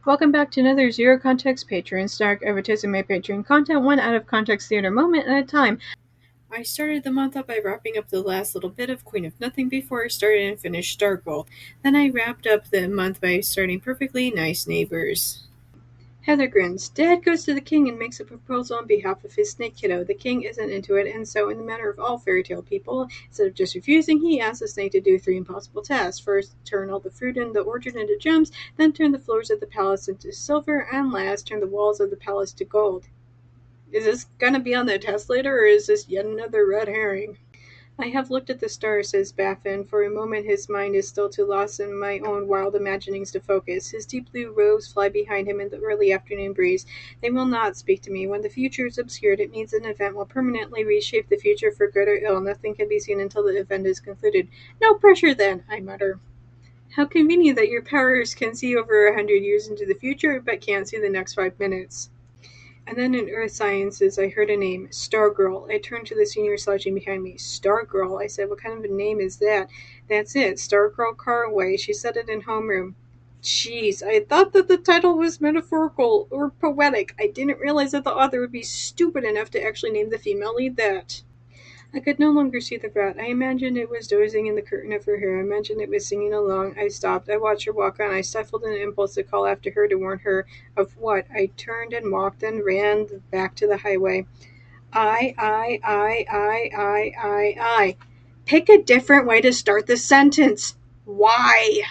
Welcome back to another Zero Context Patreon Snark advertising my Patreon content one out of context theater moment at a time. I started the month up by wrapping up the last little bit of Queen of Nothing before I started and finished Stargirl. Then I wrapped up the month by starting Perfectly Nice Neighbors. Heather grins. Dad goes to the king and makes a proposal on behalf of his snake kiddo. The king isn't into it, and so, in the manner of all fairy tale people, instead of just refusing, he asks the snake to do three impossible tasks. First, turn all the fruit in the orchard into gems, then turn the floors of the palace into silver, and last, turn the walls of the palace to gold. Is this gonna be on the test later, or is this yet another red herring? I have looked at the stars, says Baffin. For a moment his mind is still too lost in my own wild imaginings to focus. His deep blue robes fly behind him in the early afternoon breeze. They will not speak to me. When the future is obscured, it means an event will permanently reshape the future for good or ill. Nothing can be seen until the event is concluded. No pressure then, I mutter. How convenient that your powers can see over 100 years into the future, but can't see the next 5 minutes. And then in Earth Sciences, I heard a name, Stargirl. I turned to the senior slouching behind me. Stargirl? I said, what kind of a name is that? That's it, Stargirl Caraway. She said it in homeroom. Jeez, I thought that the title was metaphorical or poetic. I didn't realize that the author would be stupid enough to actually name the female lead that. I could no longer see the rat. I imagined it was dozing in the curtain of her hair. I imagined it was singing along. I stopped. I watched her walk on. I stifled an impulse to call after her to warn her of what. I turned and walked and ran back to the highway. I. Pick a different way to start the sentence. Why?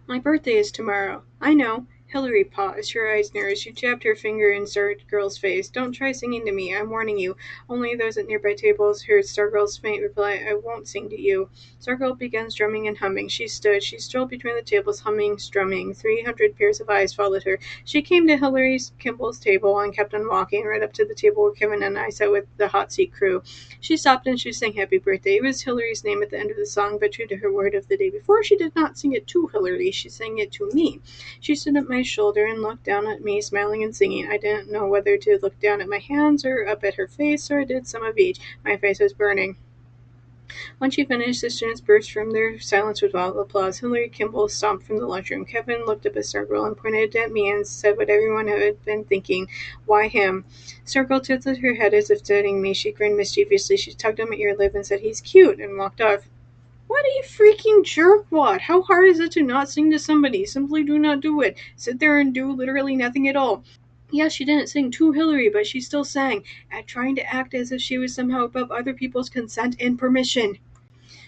My birthday is tomorrow. I know. Hillary paused, her eyes narrowed. She jabbed her finger in Stargirl's face. Don't try singing to me, I'm warning you. Only those at nearby tables heard Stargirl's faint reply, I won't sing to you. Stargirl began strumming and humming. She stood. She strolled between the tables, humming, strumming. 300 pairs of eyes followed her. She came to Hillary Kimball's table and kept on walking, right up to the table where Kevin and I sat with the hot seat crew. She stopped and she sang happy birthday. It was Hillary's name at the end of the song, but true to her word of the day before, she did not sing it to Hillary. She sang it to me. She stood at my shoulder and looked down at me, smiling and singing. I didn't know whether to look down at my hands or up at her face, or I did some of each. My face was burning. When she finished, the students burst from their silence with wild applause. Hillary Kimball stomped from the lunchroom. Kevin looked up at Stargirl and pointed at me and said what everyone had been thinking. Why him? Stargirl tilted her head as if studying me. She grinned mischievously. She tugged on my earlip and said, he's cute, and walked off. What a freaking jerkwad! How hard is it to not sing to somebody? Simply do not do it. Sit there and do literally nothing at all. Yes, she didn't sing to Hillary, but she still sang, at trying to act as if she was somehow above other people's consent and permission.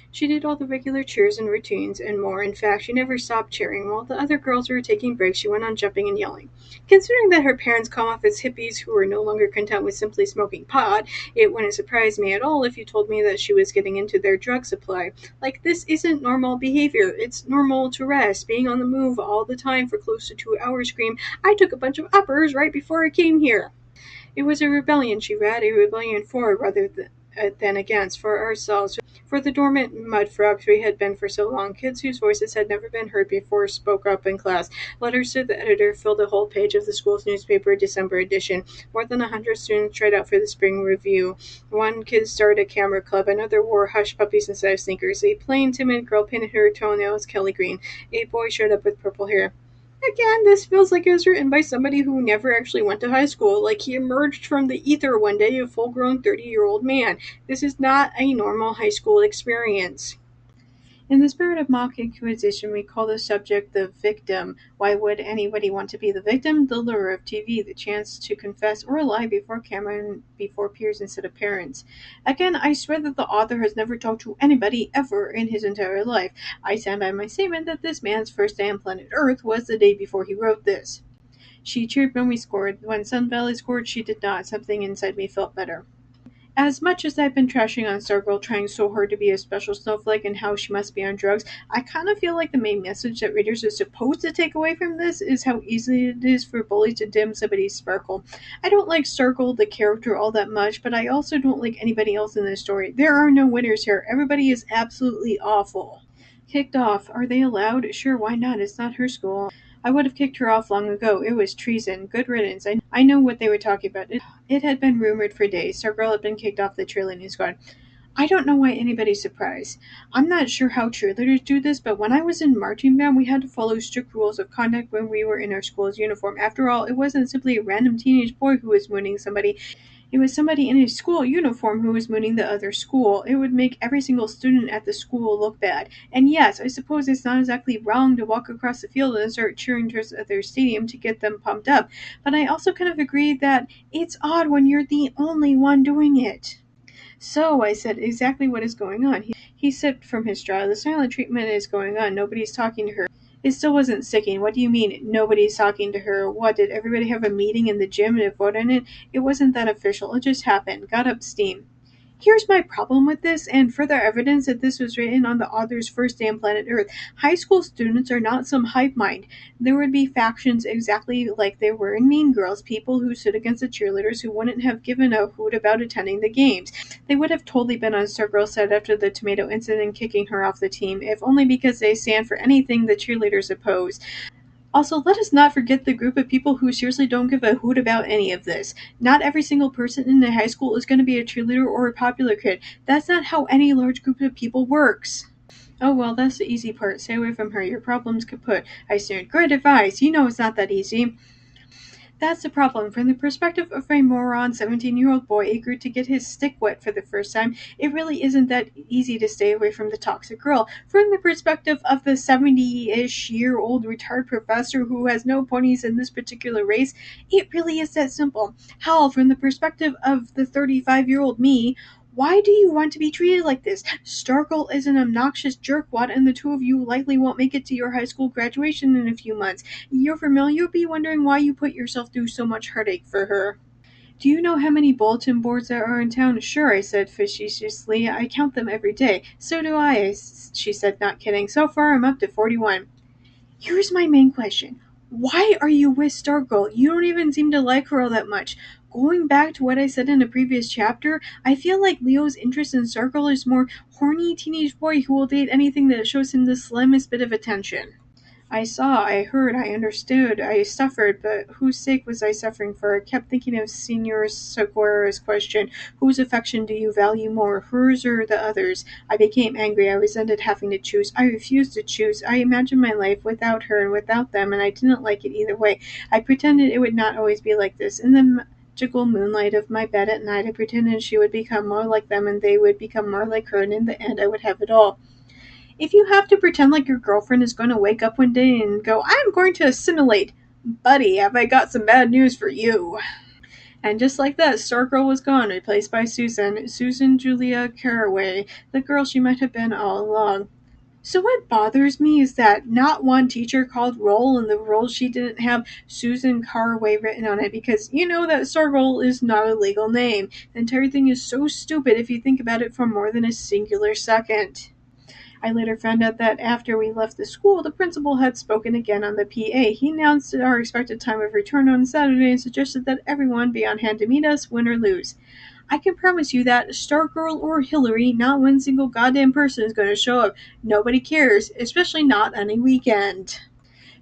She did all the regular cheers and routines and more. In fact, she never stopped cheering. While the other girls were taking breaks, she went on jumping and yelling. Considering that her parents come off as hippies who were no longer content with simply smoking pot, it wouldn't surprise me at all if you told me that she was getting into their drug supply. Like, this isn't normal behavior. It's normal to rest. Being on the move all the time for close to 2 hours, scream, I took a bunch of uppers right before I came here. It was a rebellion, she read, a rebellion for rather than against, for ourselves, for the dormant mud frogs we had been for so long. Kids whose voices had never been heard before spoke up in class. Letters to the editor filled a whole page of the school's newspaper December edition. More than 100 students tried out for the spring review. One kid started a camera club. Another wore hush puppies instead of sneakers. A plain, timid girl painted her toenails Kelly green. A boy showed up with purple hair. Again, this feels like it was written by somebody who never actually went to high school, like he emerged from the ether one day a full-grown 30-year-old man. This is not a normal high school experience. In the spirit of mock inquisition, we call the subject the victim. Why would anybody want to be the victim? The lure of TV, the chance to confess or lie before camera and before peers instead of parents. Again, I swear that the author has never talked to anybody ever in his entire life. I stand by my statement that this man's first day on planet Earth was the day before he wrote this. She cheered when we scored. When Sun Valley scored, she did not. Something inside me felt better. As much as I've been trashing on Stargirl trying so hard to be a special snowflake and how she must be on drugs, I kind of feel like the main message that readers are supposed to take away from this is how easy it is for bullies to dim somebody's sparkle. I don't like Stargirl, the character, all that much, but I also don't like anybody else in this story. There are no winners here. Everybody is absolutely awful. Kicked off. Are they allowed? Sure, why not? It's not her school. I would have kicked her off long ago. It was treason. Good riddance. I know what they were talking about. It had been rumored for days. Stargirl had been kicked off the cheerleading squad. I don't know why anybody's surprised. I'm not sure how cheerleaders do this, but when I was in marching band, we had to follow strict rules of conduct when we were in our school's uniform. After all, it wasn't simply a random teenage boy who was mooning somebody. It was somebody in a school uniform who was mooning the other school. It would make every single student at the school look bad. And yes, I suppose it's not exactly wrong to walk across the field and start cheering towards the other stadium to get them pumped up. But I also kind of agree that it's odd when you're the only one doing it. So, I said, exactly what is going on? He sipped from his straw. The silent treatment is going on. Nobody's talking to her. It still wasn't sticking. What do you mean, nobody's talking to her? What, did everybody have a meeting in the gym and vote on it? It wasn't that official. It just happened. Got up steam. Here's my problem with this, and further evidence that this was written on the author's first day on planet Earth. High school students are not some hive mind. There would be factions exactly like there were in Mean Girls, people who stood against the cheerleaders who wouldn't have given a hoot about attending the games. They would have totally been on Stargirl's side after the tomato incident, kicking her off the team, if only because they stand for anything the cheerleaders oppose. Also, let us not forget the group of people who seriously don't give a hoot about any of this. Not every single person in a high school is going to be a cheerleader or a popular kid. That's not how any large group of people works. Oh well, that's the easy part. Stay away from her. Your problem's kaput. I sneered. Great advice. You know it's not that easy. That's the problem. From the perspective of a moron 17-year-old boy eager to get his stick wet for the first time, it really isn't that easy to stay away from the toxic girl. From the perspective of the 70-ish-year-old retired professor who has no ponies in this particular race, it really is that simple. Hell, from the perspective of the 35-year-old me, why do you want to be treated like this? Stargirl is an obnoxious jerkwad, and the two of you likely won't make it to your high school graduation in a few months. You're familiar, you'll be wondering why you put yourself through so much heartache for her. Do you know how many bulletin boards there are in town? Sure, I said facetiously. I count them every day. So do I, she said, not kidding. So far, I'm up to 41. Here's my main question. Why are you with Stargirl? You don't even seem to like her all that much. Going back to what I said in a previous chapter, I feel like Leo's interest in Stargirl is more horny teenage boy who will date anything that shows him the slightest bit of attention. I saw, I heard, I understood, I suffered, but whose sake was I suffering for? I kept thinking of Senor Seguera's question, whose affection do you value more, hers or the other's? I became angry, I resented having to choose. I refused to choose. I imagined my life without her and without them, and I didn't like it either way. I pretended it would not always be like this. In the magical moonlight of my bed at night, I pretended she would become more like them and they would become more like her, and in the end I would have it all. If you have to pretend like your girlfriend is going to wake up one day and go, I'm going to assimilate, buddy, have I got some bad news for you. And just like that, Stargirl was gone, replaced by Susan Julia Caraway, the girl she might have been all along. So what bothers me is that not one teacher called roll, and the roll sheet didn't have Susan Caraway written on it, because you know that Stargirl is not a legal name. The entire thing is so stupid if you think about it for more than a singular second. I later found out that after we left the school, the principal had spoken again on the PA. He announced our expected time of return on Saturday and suggested that everyone be on hand to meet us, win or lose. I can promise you that Stargirl or Hillary, not one single goddamn person is going to show up. Nobody cares, especially not on a weekend.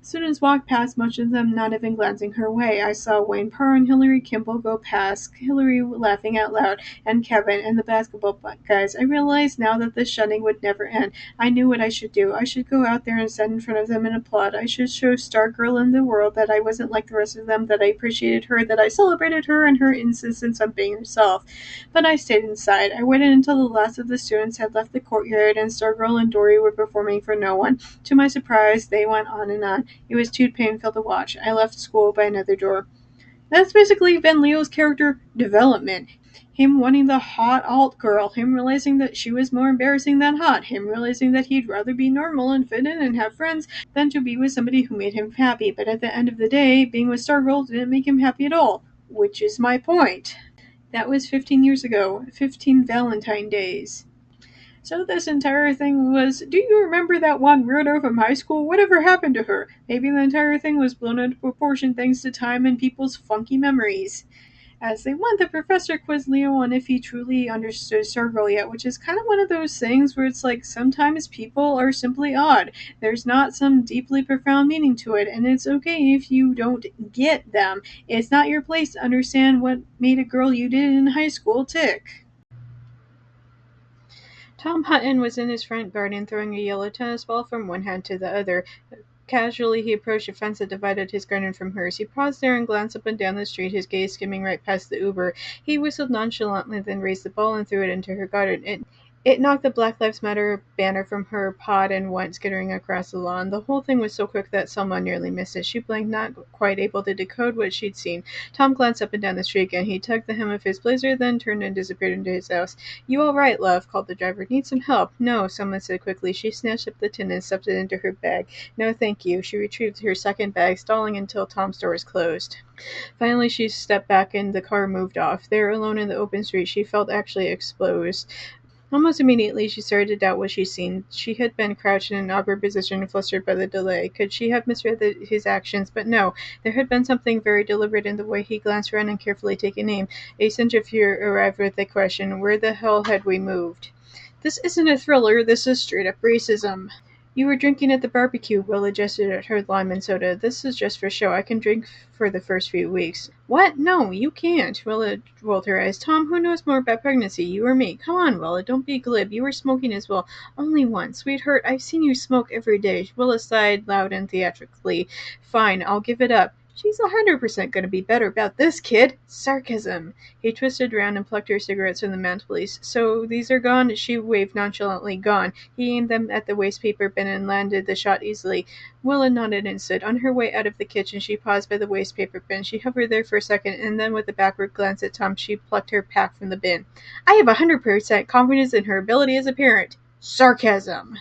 Students walked past, much of them not even glancing her way. I saw Wayne Parr and Hillary Kimball go past, Hillary laughing out loud, and Kevin and the basketball guys. I realized now that this shunning would never end. I knew what I should do. I should go out there and stand in front of them and applaud. I should show Stargirl and the world that I wasn't like the rest of them, that I appreciated her, that I celebrated her and her insistence on being herself. But I stayed inside. I waited until the last of the students had left the courtyard and Stargirl and Dory were performing for no one. To my surprise, they went on and on. It was too painful to watch. I left school by another door. That's basically been Leo's character development. Him wanting the hot alt girl, him realizing that she was more embarrassing than hot, him realizing that he'd rather be normal and fit in and have friends than to be with somebody who made him happy. But at the end of the day, being with Stargirl didn't make him happy at all. Which is my point. That was 15 years ago. 15 Valentine days. So this entire thing was, do you remember that one weirdo from high school? Whatever happened to her? Maybe the entire thing was blown into proportion thanks to time and people's funky memories. As they went, the professor quizzed Leo on if he truly understood Stargirl yet, which is kind of one of those things where it's like sometimes people are simply odd. There's not some deeply profound meaning to it, and it's okay if you don't get them. It's not your place to understand what made a girl you did in high school tick. Tom Hutton was in his front garden throwing a yellow tennis ball from one hand to the other. Casually, he approached a fence that divided his garden from hers. He paused there and glanced up and down the street, his gaze skimming right past the Uber. He whistled nonchalantly, then raised the ball and threw it into her garden. It knocked the Black Lives Matter banner from her pot and went skittering across the lawn. The whole thing was so quick that Selma nearly missed it. She blinked, not quite able to decode what she'd seen. Tom glanced up and down the street again. He tugged the hem of his blazer, then turned and disappeared into his house. "You all right, love?" called the driver. "Need some help?" "No," Selma said quickly. She snatched up the tin and stuffed it into her bag. "No, thank you." She retrieved her second bag, stalling until Tom's doors closed. Finally, she stepped back and the car moved off. There, alone in the open street, she felt actually exposed. Almost immediately, she started to doubt what she'd seen. She had been crouched in an awkward position, flustered by the delay. Could she have misread his actions? But no, there had been something very deliberate in the way he glanced around and carefully taken aim. A sense of fear arrived with the question, where the hell had we moved? "This isn't a thriller, this is straight up racism." "You were drinking at the barbecue," Willa gestured at her lime and soda. "This is just for show. I can drink for the first few weeks." "What? No, you can't." Willa rolled her eyes. "Tom, who knows more about pregnancy, you or me? Come on, Willa, don't be glib. You were smoking as well." "Only once. Sweetheart, I've seen you smoke every day." Willa sighed loud and theatrically. "Fine, I'll give it up." "She's 100% gonna be better about this, kid." Sarcasm. He twisted round and plucked her cigarettes from the mantelpiece. "So these are gone?" She waved nonchalantly. "Gone." He aimed them at the waste paper bin and landed the shot easily. Willa nodded and stood. On her way out of the kitchen, she paused by the waste paper bin. She hovered there for a second, and then with a backward glance at Tom, she plucked her pack from the bin. "I have 100% confidence in her ability as a parent." Sarcasm.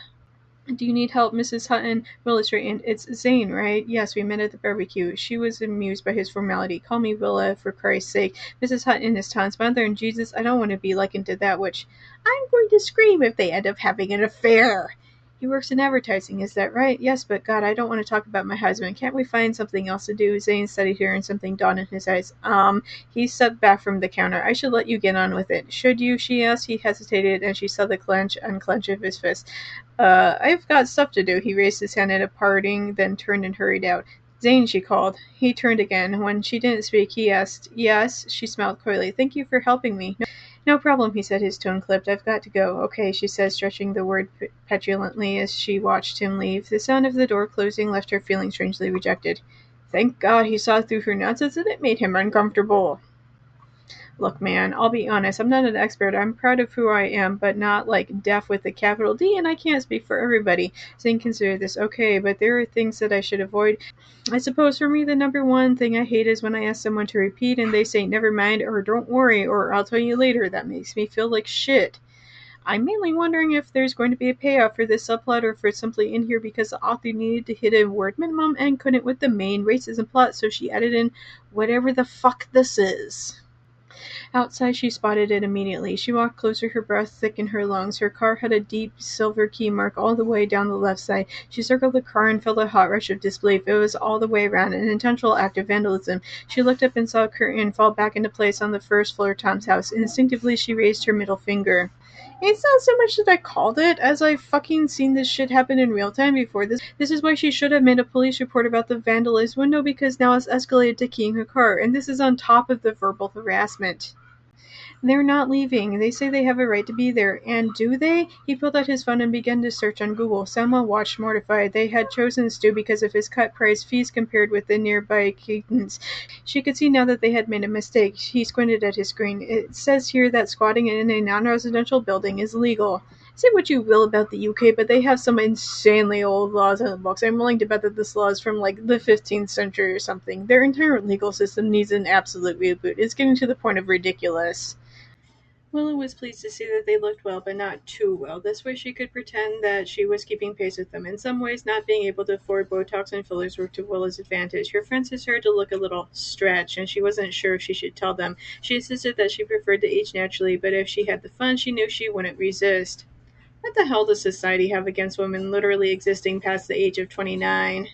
"Do you need help, Mrs. Hutton?" Willa straightened. "It's Zane, right?" "Yes, we met at the barbecue." She was amused by his formality. "Call me Willa, for Christ's sake. Mrs. Hutton is Tom's mother, and Jesus, I don't want to be likened to that which—" "I'm going to scream if they end up having an affair." "He works in advertising, is that right?" "Yes, but God, I don't want to talk about my husband. Can't we find something else to do?" Zane studied her, and something dawned in his eyes. He stepped back from the counter. "I should let you get on with it." "Should you?" she asked. He hesitated, and she saw the unclench of his fist. I've got stuff to do." He raised his hand at a parting, then turned and hurried out. "Zane," she called. He turned again. When she didn't speak, he asked, "Yes?" She smiled coyly. "Thank you for helping me." "No problem," he said, his tone clipped. "I've got to go." "Okay," she said, stretching the word petulantly as she watched him leave. The sound of the door closing left her feeling strangely rejected. Thank God he saw through her nonsense and it made him uncomfortable. "Look, man, I'll be honest. I'm not an expert. I'm proud of who I am, but not like deaf with a capital D, and I can't speak for everybody." Zane considered this. "Okay, but there are things that I should avoid. I suppose for me the number one thing I hate is when I ask someone to repeat and they say never mind or don't worry or I'll tell you later. That makes me feel like shit. I'm mainly wondering if there's going to be a payoff for this subplot or if it's simply in here because the author needed to hit a word minimum and couldn't with the main racism plot, so she added in whatever the fuck this is." Outside, she spotted it immediately. She walked closer, her breath thick in her lungs. Her car had a deep silver key mark all the way down the left side. She circled the car and felt a hot rush of disbelief. It was all the way around, an intentional act of vandalism. She looked up and saw a curtain fall back into place on the first floor of Tom's house. Instinctively, she raised her middle finger. "It's not so much that I called it, as I've fucking seen this shit happen in real time before. This is why she should have made a police report about the vandalized window, because now it's escalated to keying her car, and this is on top of the verbal harassment." "They're not leaving. They say they have a right to be there." "And do they?" He pulled out his phone and began to search on Google. Selma watched mortified. They had chosen Stu because of his cut price fees compared with the nearby Cadence. She could see now that they had made a mistake. He squinted at his screen. "It says here that squatting in a non-residential building is legal." Say what you will about the UK, but they have some insanely old laws in the books. I'm willing to bet that this law is from like the 15th century or something. Their entire legal system needs an absolute reboot. It's getting to the point of ridiculous. Willow was pleased to see that they looked well, but not too well. This way she could pretend that she was keeping pace with them. In some ways, not being able to afford Botox and fillers worked to Willow's advantage. Her friends had started to look a little stretched, and she wasn't sure if she should tell them. She insisted that she preferred to age naturally, but if she had the fun, she knew she wouldn't resist. What the hell does society have against women literally existing past the age of 29?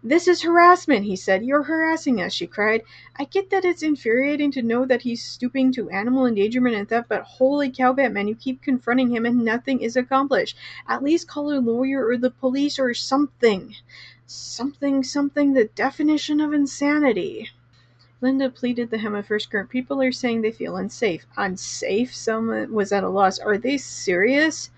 "This is harassment," he said. "You're harassing us," she cried. "I get that it's infuriating to know that he's stooping to animal endangerment and theft, but holy cow, Batman, you keep confronting him and nothing is accomplished. At least call a lawyer or the police or something. Something, the definition of insanity." Linda pleated the hem of her skirt. "People are saying they feel unsafe." "Unsafe?" Selma was at a loss. "Are they serious?"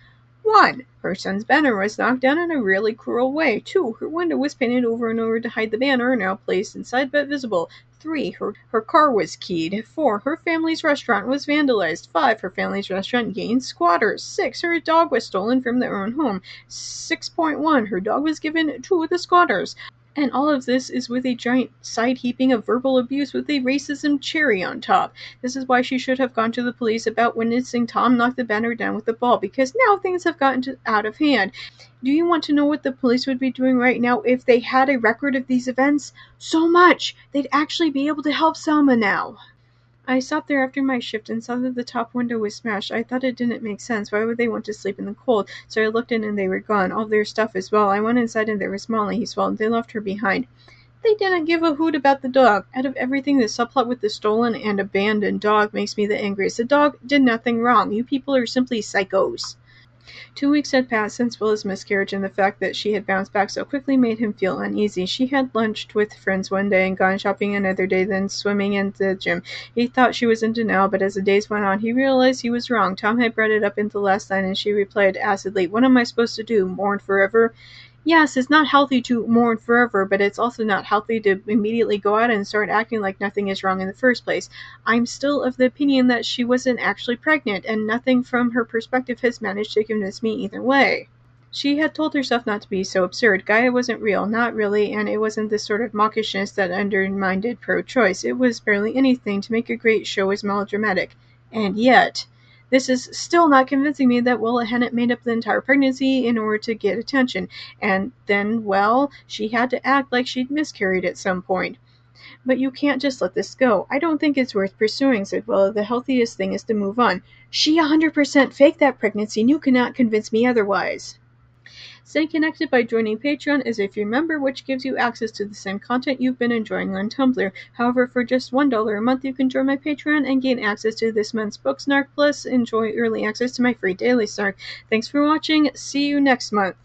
1. Her son's banner was knocked down in a really cruel way. 2. Her window was painted over and over to hide the banner, now placed inside but visible. 3. Her car was keyed. 4. Her family's restaurant was vandalized. 5. Her family's restaurant gained squatters. 6. Her dog was stolen from their own home. 6.1. Her dog was given to the squatters. And all of this is with a giant side heaping of verbal abuse with a racism cherry on top. This is why she should have gone to the police about witnessing Tom knock the banner down with the ball, because now things have gotten out of hand. Do you want to know what the police would be doing right now if they had a record of these events? So much! They'd actually be able to help Selma now. I stopped there after my shift and saw that the top window was smashed. I thought it didn't make sense. Why would they want to sleep in the cold? So I looked in and they were gone. All their stuff as well. I went inside and there was Molly. He swallowed. They left her behind. They didn't give a hoot about the dog. Out of everything, the subplot with the stolen and abandoned dog makes me the angriest. The dog did nothing wrong. You people are simply psychos. 2 weeks had passed since Willa's miscarriage, and the fact that she had bounced back so quickly made him feel uneasy. She had lunched with friends one day and gone shopping another day, then swimming in the gym. He thought she was in denial, but as the days went on, he realized he was wrong. Tom had brought it up into last night, and she replied acidly, "What am I supposed to do, mourn forever?" Yes, it's not healthy to mourn forever, but it's also not healthy to immediately go out and start acting like nothing is wrong in the first place. I'm still of the opinion that she wasn't actually pregnant, and nothing from her perspective has managed to convince me either way. She had told herself not to be so absurd. Gaia wasn't real, not really, and it wasn't the sort of mawkishness that undermined pro-choice. It was barely anything to make a great show as melodramatic. And yet, this is still not convincing me that Willa hadn't made up the entire pregnancy in order to get attention. And then, well, she had to act like she'd miscarried at some point. But you can't just let this go. I don't think it's worth pursuing, said Willa. The healthiest thing is to move on. She 100% faked that pregnancy, and you cannot convince me otherwise. Stay connected by joining Patreon as a free member, which gives you access to the same content you've been enjoying on Tumblr. However, for just $1 a month, you can join my Patreon and gain access to this month's book snark, plus enjoy early access to my free daily snark. Thanks for watching. See you next month.